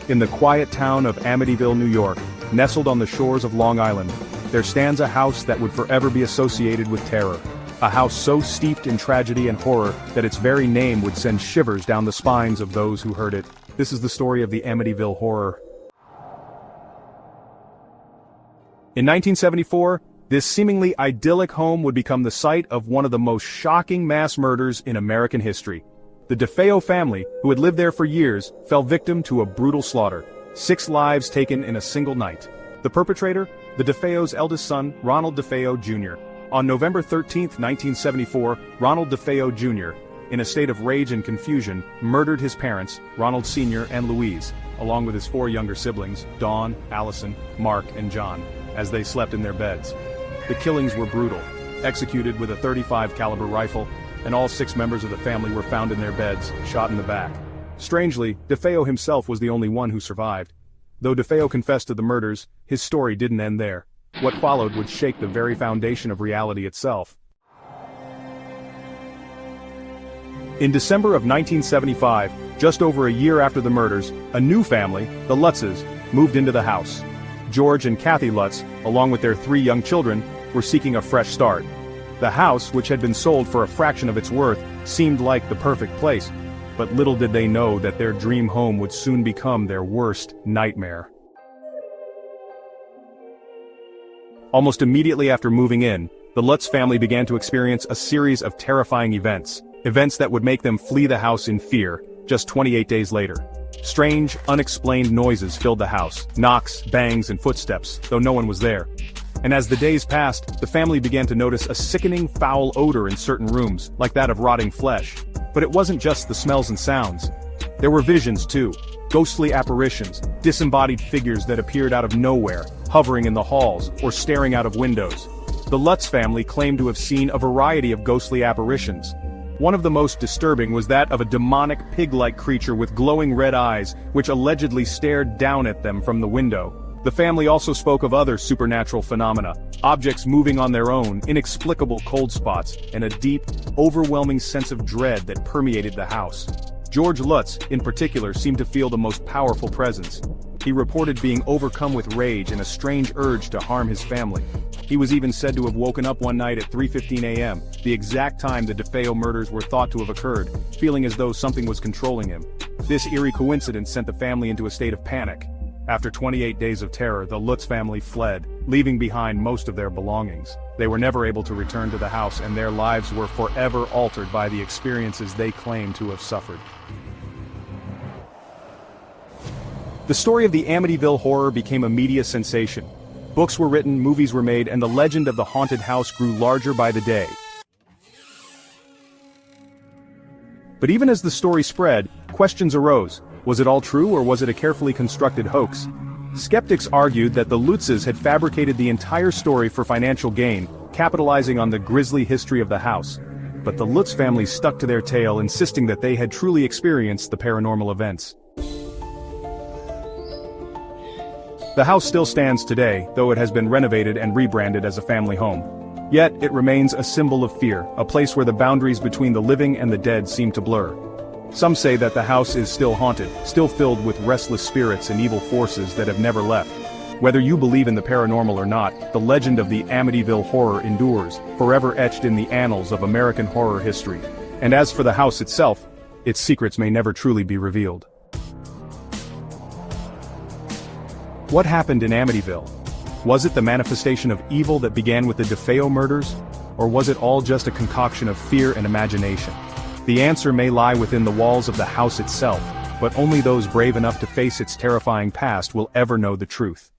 In the quiet town of Amityville, New York, nestled on the shores of Long Island, there stands a house that would forever be associated with terror. A house so steeped in tragedy and horror that its very name would send shivers down the spines of those who heard it. This is the story of the Amityville Horror. In 1974, this seemingly idyllic home would become the site of one of the most shocking mass murders in American history. The DeFeo family, who had lived there for years, fell victim to a brutal slaughter. 6 lives taken in a single night. The perpetrator? The DeFeo's eldest son, Ronald DeFeo Jr. On November 13, 1974, Ronald DeFeo Jr., in a state of rage and confusion, murdered his parents, Ronald Sr. and Louise, along with his 4 younger siblings, Dawn, Allison, Mark, and John, as they slept in their beds. The killings were brutal, executed with a .35 caliber rifle, and all 6 members of the family were found in their beds, shot in the back. Strangely, DeFeo himself was the only one who survived. Though DeFeo confessed to the murders, his story didn't end there. What followed would shake the very foundation of reality itself. In December of 1975, just over a year after the murders, a new family, the Lutzes, moved into the house. George and Kathy Lutz, along with their 3 young children, were seeking a fresh start. The house, which had been sold for a fraction of its worth, seemed like the perfect place, but little did they know that their dream home would soon become their worst nightmare. Almost immediately after moving in, the Lutz family began to experience a series of terrifying events that would make them flee the house in fear, just 28 days later. Strange, unexplained noises filled the house, knocks, bangs, and footsteps, though no one was there. And as the days passed, the family began to notice a sickening foul odor in certain rooms, like that of rotting flesh. But it wasn't just the smells and sounds. There were visions too. Ghostly apparitions, disembodied figures that appeared out of nowhere, hovering in the halls, or staring out of windows. The Lutz family claimed to have seen a variety of ghostly apparitions. One of the most disturbing was that of a demonic pig-like creature with glowing red eyes, which allegedly stared down at them from the window. The family also spoke of other supernatural phenomena, objects moving on their own, inexplicable cold spots, and a deep, overwhelming sense of dread that permeated the house. George Lutz, in particular, seemed to feel the most powerful presence. He reported being overcome with rage and a strange urge to harm his family. He was even said to have woken up one night at 3:15 a.m., the exact time the DeFeo murders were thought to have occurred, feeling as though something was controlling him. This eerie coincidence sent the family into a state of panic. After 28 days of terror, the Lutz family fled, leaving behind most of their belongings. They were never able to return to the house, and their lives were forever altered by the experiences they claimed to have suffered. The story of the Amityville Horror became a media sensation. Books were written, movies were made, and the legend of the haunted house grew larger by the day. But even as the story spread, questions arose. Was it all true, or was it a carefully constructed hoax? Skeptics argued that the Lutzes had fabricated the entire story for financial gain, capitalizing on the grisly history of the house. But the Lutz family stuck to their tale, insisting that they had truly experienced the paranormal events. The house still stands today, though it has been renovated and rebranded as a family home. Yet, it remains a symbol of fear, a place where the boundaries between the living and the dead seem to blur. Some say that the house is still haunted, still filled with restless spirits and evil forces that have never left. Whether you believe in the paranormal or not, the legend of the Amityville Horror endures, forever etched in the annals of American horror history. And as for the house itself, its secrets may never truly be revealed. What happened in Amityville? Was it the manifestation of evil that began with the DeFeo murders? Or was it all just a concoction of fear and imagination? The answer may lie within the walls of the house itself, but only those brave enough to face its terrifying past will ever know the truth.